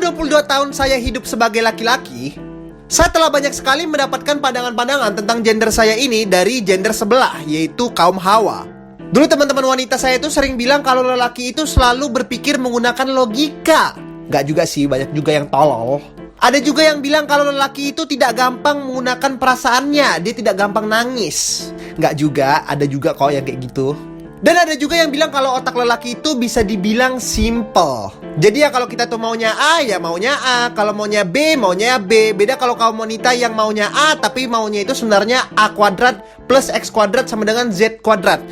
22 tahun saya hidup sebagai laki-laki, saya telah banyak sekali mendapatkan pandangan-pandangan tentang gender saya ini dari gender sebelah, yaitu kaum Hawa. Dulu teman-teman wanita saya itu sering bilang kalau lelaki itu selalu berpikir menggunakan logika. Nggak juga sih, banyak juga yang tolol. Ada juga yang bilang kalau lelaki itu tidak gampang menggunakan perasaannya, dia tidak gampang nangis. Nggak juga, ada juga kok yang kayak gitu. Dan ada juga yang bilang kalau otak lelaki itu bisa dibilang simple. Jadi ya kalau kita tuh maunya A, ya maunya A. Kalau maunya B, maunya B. Beda kalau kaum wanita yang maunya A, tapi maunya itu sebenarnya A kuadrat plus X kuadrat sama dengan Z kuadrat.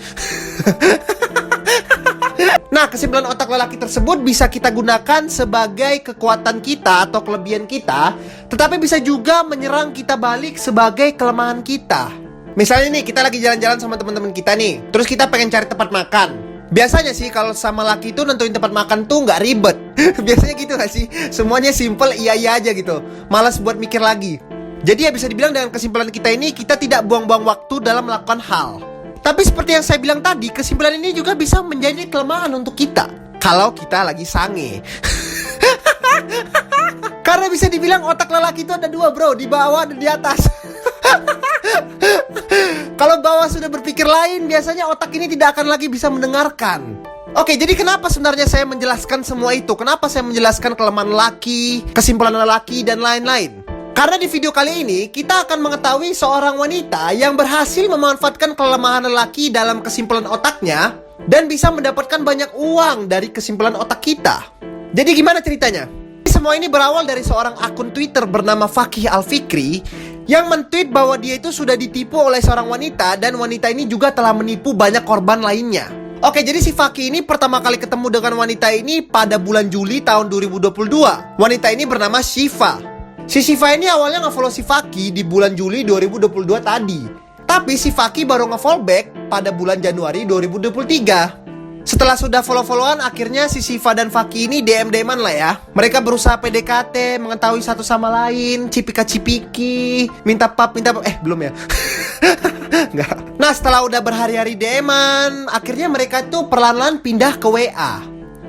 Nah, kesimpulan otak lelaki tersebut bisa kita gunakan sebagai kekuatan kita atau kelebihan kita, tetapi bisa juga menyerang kita balik sebagai kelemahan kita. Misalnya nih, kita lagi jalan-jalan sama teman-teman kita nih, terus kita pengen cari tempat makan. Biasanya sih kalau sama laki itu nentuin tempat makan tuh nggak ribet. Biasanya gitu gak sih? Semuanya simple, iya-iya aja gitu. Malas buat mikir lagi. Jadi ya bisa dibilang dengan kesimpulan kita ini, kita tidak buang-buang waktu dalam melakukan hal. Tapi seperti yang saya bilang tadi, kesimpulan ini juga bisa menjadi kelemahan untuk kita kalau kita lagi sange. Karena bisa dibilang otak lelaki itu ada dua bro, di bawah dan di atas. Kalau bawah sudah berpikir lain, biasanya otak ini tidak akan lagi bisa mendengarkan. Oke, jadi kenapa sebenarnya saya menjelaskan semua itu? Kenapa saya menjelaskan kelemahan lelaki, kesimpulan lelaki, dan lain-lain? Karena di video kali ini, kita akan mengetahui seorang wanita yang berhasil memanfaatkan kelemahan lelaki dalam kesimpulan otaknya dan bisa mendapatkan banyak uang dari kesimpulan otak kita. Jadi gimana ceritanya? Semua ini berawal dari seorang akun Twitter bernama Fakih Al-Fikri yang men-tweet bahwa dia itu sudah ditipu oleh seorang wanita dan wanita ini juga telah menipu banyak korban lainnya. Oke, jadi si Fakih ini pertama kali ketemu dengan wanita ini pada bulan Juli tahun 2022. Wanita ini bernama Shiva. Si Shiva ini awalnya nge-follow si Fakih di bulan Juli 2022 tadi. Tapi si Fakih baru nge-follow back pada bulan Januari 2023. Setelah sudah follow-followan, akhirnya si Shiva dan Fakih ini DM-DM-an lah ya. Mereka berusaha PDKT, mengetahui satu sama lain, cipika-cipiki, minta pap, belum ya? Enggak. Nah, setelah udah berhari-hari DM-an, akhirnya mereka tuh perlahan-lahan pindah ke WA.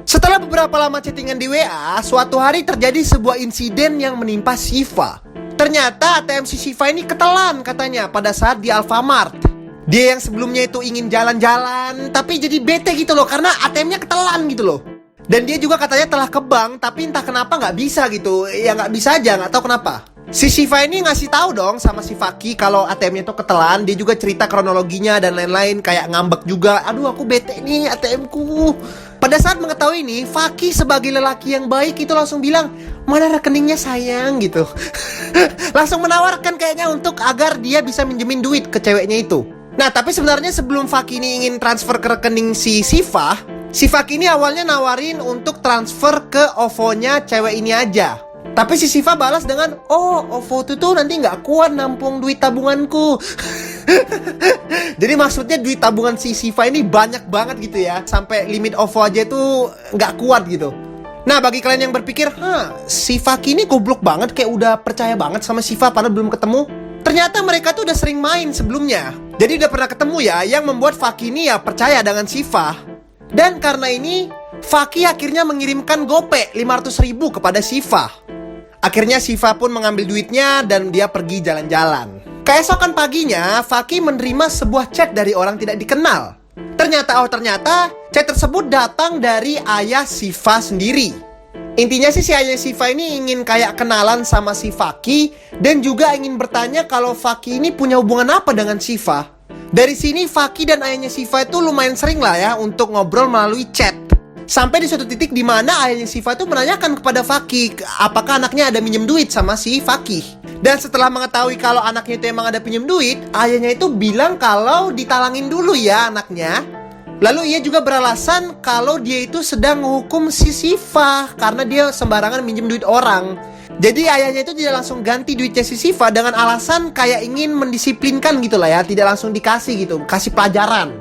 Setelah beberapa lama chattingan di WA, suatu hari terjadi sebuah insiden yang menimpa Shiva. Ternyata ATM si Shiva ini ketelan katanya pada saat di Alfamart. Dia yang sebelumnya itu ingin jalan-jalan, tapi jadi bete gitu loh, karena ATM-nya ketelan gitu loh. Dan dia juga katanya telah ke bank, tapi entah kenapa nggak bisa gitu. Ya nggak bisa aja, nggak tahu kenapa. Si Shiva ini ngasih tahu dong sama si Fakih kalau ATM-nya itu ketelan. Dia juga cerita kronologinya dan lain-lain, kayak ngambek juga. Aduh, aku bete nih ATM-ku. Pada saat mengetahui ini, Fakih sebagai lelaki yang baik itu langsung bilang, mana rekeningnya sayang gitu. Langsung menawarkan kayaknya untuk agar dia bisa minjemin duit ke ceweknya itu. Nah, tapi sebenarnya sebelum Fakih ini ingin transfer ke rekening si Shiva, si Fakih ini awalnya nawarin untuk transfer ke OVO-nya cewek ini aja. Tapi si Shiva balas dengan, oh, OVO itu tuh nanti nggak kuat nampung duit tabunganku. Jadi maksudnya duit tabungan si Shiva ini banyak banget gitu ya, sampai limit OVO aja tuh nggak kuat gitu. Nah, bagi kalian yang berpikir, si Fakih ini goblok banget, kayak udah percaya banget sama Shiva padahal belum ketemu. Ternyata mereka tuh udah sering main sebelumnya. Jadi udah pernah ketemu ya, yang membuat Fakih ini ya percaya dengan Shiva. Dan karena ini, Fakih akhirnya mengirimkan gope 500.000 kepada Shiva. Akhirnya Shiva pun mengambil duitnya dan dia pergi jalan-jalan. Keesokan paginya, Fakih menerima sebuah chat dari orang tidak dikenal. Ternyata chat tersebut datang dari ayah Shiva sendiri. Intinya sih si ayah Shiva ini ingin kayak kenalan sama si Fakih dan juga ingin bertanya kalau Fakih ini punya hubungan apa dengan Shiva. Dari sini Fakih dan ayahnya Shiva itu lumayan sering lah ya untuk ngobrol melalui chat. Sampai di suatu titik di mana ayahnya Shiva itu menanyakan kepada Fakih apakah anaknya ada minjem duit sama si Fakih. Dan setelah mengetahui kalau anaknya itu emang ada pinjem duit, ayahnya itu bilang kalau ditalangin dulu ya anaknya. Lalu ia juga beralasan kalau dia itu sedang menghukum si Shiva karena dia sembarangan minjem duit orang. Jadi ayahnya itu tidak langsung ganti duitnya si Shiva dengan alasan kayak ingin mendisiplinkan gitu lah ya, tidak langsung dikasih gitu, kasih pelajaran.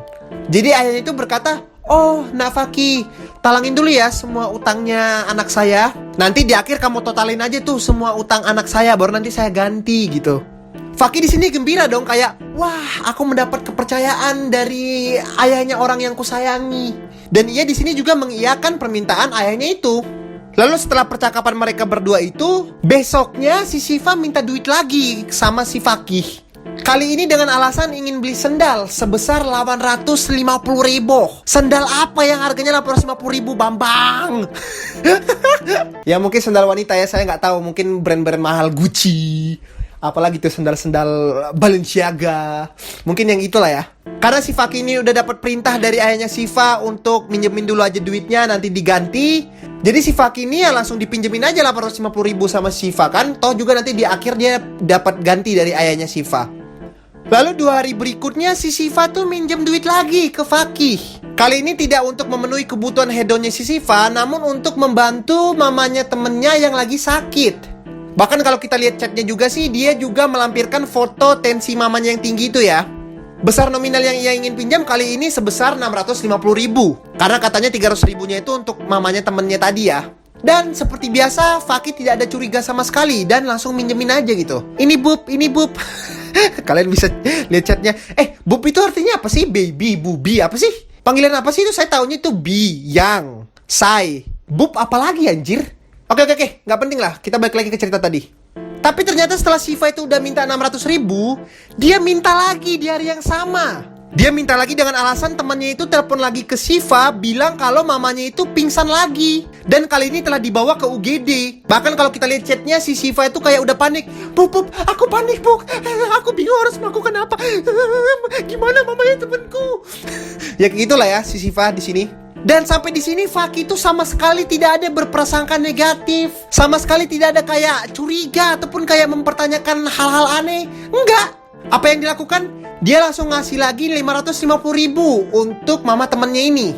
Jadi ayahnya itu berkata, oh nak Fakih, talangin dulu ya semua utangnya anak saya. Nanti di akhir kamu totalin aja tuh semua utang anak saya, baru nanti saya ganti gitu. Fakih di sini gembira dong, kayak wah, aku mendapat kepercayaan dari ayahnya orang yang kusayangi. Dan ia di sini juga mengiyakan permintaan ayahnya itu. Lalu setelah percakapan mereka berdua itu, besoknya si Siva minta duit lagi sama si Fakih. Kali ini dengan alasan ingin beli sendal sebesar 850.000. Sendal apa yang harganya 850.000, Bambang? Ya mungkin sendal wanita ya, saya nggak tahu. Mungkin brand-brand mahal Gucci. Apalagi tuh sendal-sendal Balenciaga. Mungkin yang itulah ya. Karena si Fakih ini udah dapat perintah dari ayahnya Siva untuk minjemin dulu aja duitnya, nanti diganti. Jadi si Fakih ini ya langsung dipinjemin aja 850.000 sama Siva kan. Toh juga nanti di akhir dia dapat ganti dari ayahnya Siva. Lalu 2 hari berikutnya si Siva tuh minjem duit lagi ke Fakih. Kali ini tidak untuk memenuhi kebutuhan hedonnya si Siva, namun untuk membantu mamanya temennya yang lagi sakit. Bahkan kalau kita lihat chatnya juga sih, dia juga melampirkan foto tensi mamanya yang tinggi itu ya. Besar nominal yang ia ingin pinjam kali ini sebesar 650.000. Karena katanya 300.000-nya itu untuk mamanya temennya tadi ya. Dan seperti biasa, Fakih tidak ada curiga sama sekali dan langsung minjemin aja gitu. Ini bub. Kalian bisa lihat chatnya. Bub itu artinya apa sih? Baby, bubi, apa sih? Panggilan apa sih itu? Saya taunya itu bi, yang, say. Bub apa lagi anjir? Oke, nggak penting lah. Kita balik lagi ke cerita tadi. Tapi ternyata setelah Siva itu udah minta 600.000, dia minta lagi di hari yang sama. Dia minta lagi dengan alasan temannya itu telepon lagi ke Siva, bilang kalau mamanya itu pingsan lagi. Dan kali ini telah dibawa ke UGD. Bahkan kalau kita lihat chatnya, si Siva itu kayak udah panik. Bub, aku panik, Bub. Aku bingung harus melakukan apa. Gimana mamanya temanku? Ya kayak gitulah ya si Siva di sini. Dan sampai di sini Fakih itu sama sekali tidak ada berprasangka negatif. Sama sekali tidak ada kayak curiga ataupun kayak mempertanyakan hal-hal aneh. Enggak. Apa yang dilakukan? Dia langsung ngasih lagi 550.000 untuk mama temennya ini.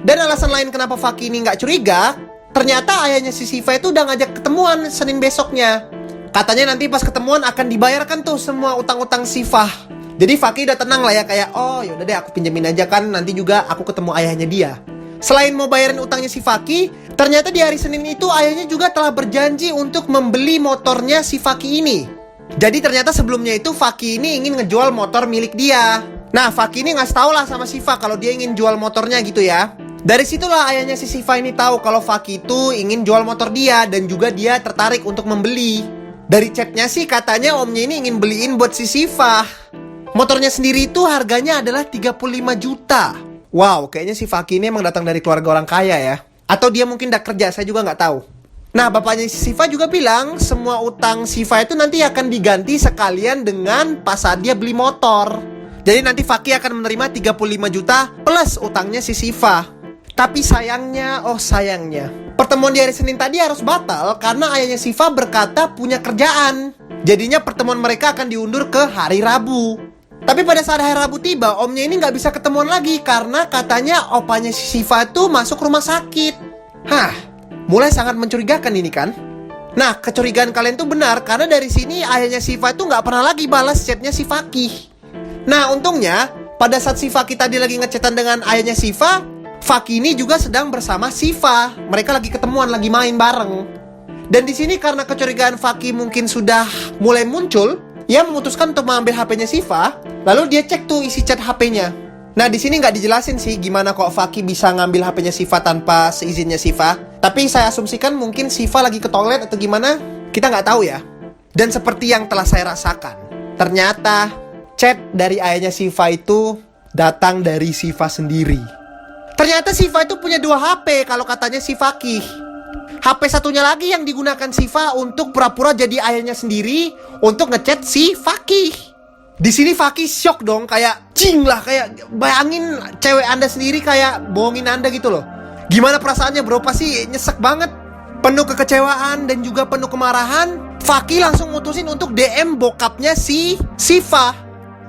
Dan alasan lain kenapa Fakih ini nggak curiga, ternyata ayahnya si Siva itu udah ngajak ketemuan Senin besoknya. Katanya nanti pas ketemuan akan dibayarkan tuh semua utang-utang Siva. Jadi Fakih udah tenang lah ya, kayak oh yaudah deh aku pinjemin aja kan, nanti juga aku ketemu ayahnya dia. Selain mau bayarin utangnya si Fakih, ternyata di hari Senin itu ayahnya juga telah berjanji untuk membeli motornya si Fakih ini. Jadi ternyata sebelumnya itu Fakih ini ingin ngejual motor milik dia. Nah Fakih ini ngasih tau lah sama Siva kalau dia ingin jual motornya gitu ya. Dari situlah ayahnya si Siva ini tahu kalau Fakih itu ingin jual motor dia dan juga dia tertarik untuk membeli. Dari chatnya sih katanya omnya ini ingin beliin buat si Siva. Motornya sendiri itu harganya adalah 35 juta. Wow, kayaknya si Fakih ini emang datang dari keluarga orang kaya ya. Atau dia mungkin udah kerja, saya juga nggak tahu. Nah, bapaknya si Siva juga bilang semua utang Siva itu nanti akan diganti sekalian dengan pas saat dia beli motor. Jadi nanti Fakih akan menerima 35 juta plus utangnya si Siva. Tapi sayangnya, pertemuan di hari Senin tadi harus batal karena ayahnya Siva berkata punya kerjaan. Jadinya pertemuan mereka akan diundur ke hari Rabu. Tapi pada saat hari Rabu tiba, omnya ini nggak bisa ketemuan lagi karena katanya opanya si Siva itu masuk rumah sakit. Mulai sangat mencurigakan ini kan? Nah, kecurigaan kalian tuh benar karena dari sini ayahnya Siva itu nggak pernah lagi balas chatnya si Fakih. Nah, untungnya pada saat si Fakih tadi lagi ngechatan dengan ayahnya Siva, Fakih ini juga sedang bersama Siva. Mereka lagi ketemuan, lagi main bareng. Dan di sini karena kecurigaan Fakih mungkin sudah mulai muncul, ia memutuskan untuk mengambil HP-nya Siva, lalu dia cek tuh isi chat HP-nya. Nah, di sini nggak dijelasin sih gimana kok Fakih bisa ngambil HP-nya Siva tanpa seizinnya Siva. Tapi saya asumsikan mungkin Siva lagi ke toilet atau gimana, kita nggak tahu ya. Dan seperti yang telah saya rasakan, ternyata chat dari ayahnya Siva itu datang dari Siva sendiri. Ternyata Siva itu punya 2 HP kalau katanya si Fakih. HP satunya lagi yang digunakan Siva untuk pura-pura jadi ayahnya sendiri untuk ngechat si Fakih. Di sini Fakih shock dong, kayak cing lah, kayak bayangin cewek Anda sendiri kayak bohongin Anda gitu loh. Gimana perasaannya bro? Pasti nyesek banget. Penuh kekecewaan dan juga penuh kemarahan, Fakih langsung mutusin untuk DM bokapnya si Siva.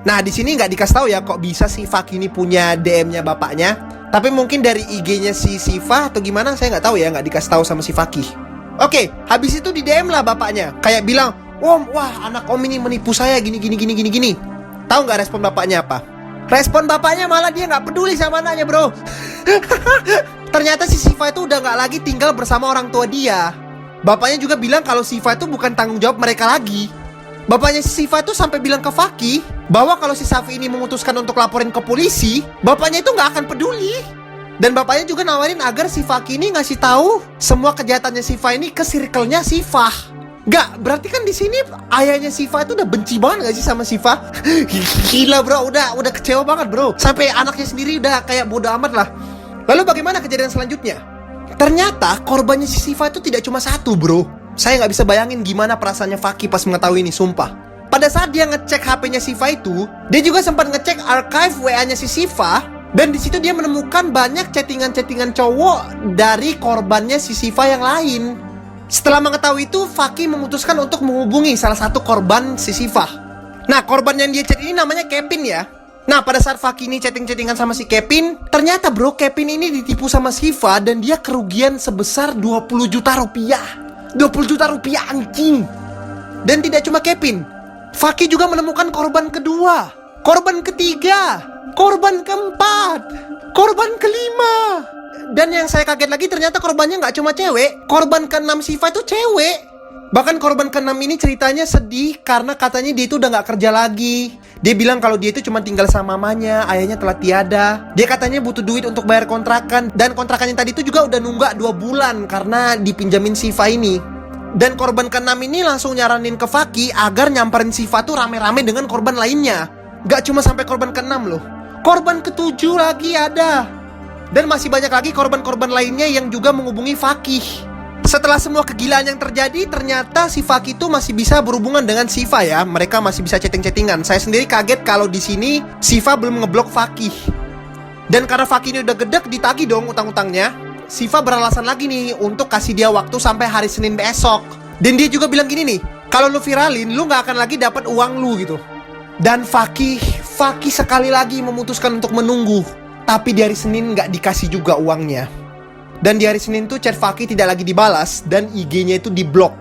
Nah, di sini nggak dikasih tahu ya kok bisa si Fakih ini punya DM-nya bapaknya. Tapi mungkin dari IG-nya si Siva atau gimana, saya nggak tahu ya, nggak dikasih tahu sama si Fakih. Oke, habis itu di DM lah bapaknya, kayak bilang, "Om, wah anak om ini menipu saya gini. Tahu nggak respon bapaknya apa? Respon bapaknya malah dia nggak peduli sama anaknya bro. Ternyata si Siva itu udah nggak lagi tinggal bersama orang tua dia. Bapaknya juga bilang kalau Siva itu bukan tanggung jawab mereka lagi. Bapaknya si Siva itu sampai bilang ke Fakih bahwa kalau si Safi ini memutuskan untuk laporin ke polisi, bapaknya itu nggak akan peduli. Dan bapaknya juga nawarin agar si Faki ini ngasih tahu semua kejahatannya Shiva ini ke circle-nya Shiva. Gak, berarti kan di sini ayahnya Shiva itu udah benci banget gak sih sama Shiva? Gila bro, udah kecewa banget bro. Sampai anaknya sendiri udah kayak bodo amat lah. Lalu bagaimana kejadian selanjutnya? Ternyata korbannya si Shiva itu tidak cuma satu bro. Saya nggak bisa bayangin gimana perasaannya Faki pas mengetahui ini, sumpah. Pada saat dia ngecek HP-nya Shiva itu, dia juga sempat ngecek archive WA-nya si Shiva. Dan di situ dia menemukan banyak chattingan-chattingan cowok dari korbannya si Shiva yang lain. Setelah mengetahui itu, Faki memutuskan untuk menghubungi salah satu korban si Shiva. Nah, korban yang dia chat ini namanya Kevin ya. Nah, pada saat Faki ini chatting-chattingan sama si Kevin, ternyata bro, Kevin ini ditipu sama Shiva dan dia kerugian sebesar 20 juta rupiah. 20 juta rupiah anjing. Dan tidak cuma Kevin, Faki juga menemukan korban kedua, korban ketiga, korban keempat, korban kelima. Dan yang saya kaget lagi ternyata korbannya nggak cuma cewek. Korban ke-6 Shiva itu cewek. Bahkan korban ke-6 ini ceritanya sedih karena katanya dia itu udah nggak kerja lagi. Dia bilang kalau dia itu cuma tinggal sama mamanya, ayahnya telah tiada. Dia katanya butuh duit untuk bayar kontrakan. Dan kontrakannya tadi itu juga udah nunggak 2 bulan karena dipinjamin Shiva ini. Dan korban ke-6 ini langsung nyaranin ke Faki agar nyamperin Shiva tuh rame-rame dengan korban lainnya. Gak cuma sampai korban ke-6 loh, korban ke-7 lagi ada. Dan masih banyak lagi korban-korban lainnya yang juga menghubungi Faki. Setelah semua kegilaan yang terjadi, ternyata si Faki itu masih bisa berhubungan dengan Shiva ya. Mereka masih bisa chatting-chattingan. Saya sendiri kaget kalau di sini Shiva belum ngeblok Faki. Dan karena Faki ini udah gedek, ditagih dong utang-utangnya. Shiva beralasan lagi nih untuk kasih dia waktu sampai hari Senin besok. Dan dia juga bilang gini nih, kalau lu viralin, lu gak akan lagi dapat uang lu gitu. Dan Faki sekali lagi memutuskan untuk menunggu. Tapi di hari Senin gak dikasih juga uangnya. Dan di hari Senin tuh chat Faki tidak lagi dibalas dan IG-nya itu diblok.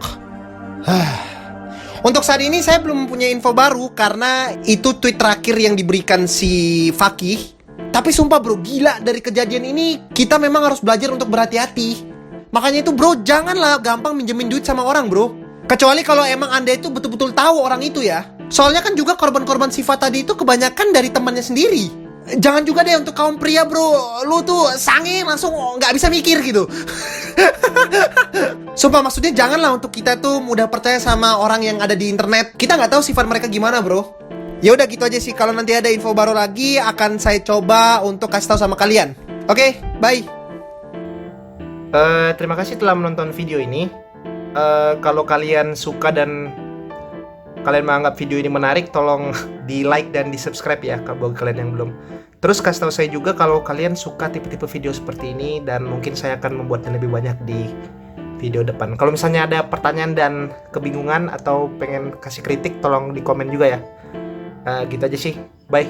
Untuk saat ini saya belum punya info baru karena itu tweet terakhir yang diberikan si Faki. Tapi sumpah bro, gila, dari kejadian ini kita memang harus belajar untuk berhati-hati. Makanya itu bro, janganlah gampang minjemin duit sama orang bro. Kecuali kalau emang Anda itu betul-betul tahu orang itu ya. Soalnya kan juga korban-korban Shiva tadi itu kebanyakan dari temannya sendiri. Jangan juga deh untuk kaum pria bro, lu tuh sange langsung nggak bisa mikir gitu. Sumpah, maksudnya janganlah untuk kita tuh mudah percaya sama orang yang ada di internet. Kita nggak tahu sifat mereka gimana bro. Ya udah gitu aja sih. Kalau nanti ada info baru lagi akan saya coba untuk kasih tahu sama kalian. Oke, bye. Terima kasih telah menonton video ini. Kalau kalian suka dan kalian menganggap video ini menarik, tolong di like dan di subscribe ya kalau bagi kalian yang belum. Terus kasih tahu saya juga kalau kalian suka tipe-tipe video seperti ini dan mungkin saya akan membuatnya lebih banyak di video depan. Kalau misalnya ada pertanyaan dan kebingungan atau pengen kasih kritik, tolong di komen juga ya. Gitu aja sih. Bye.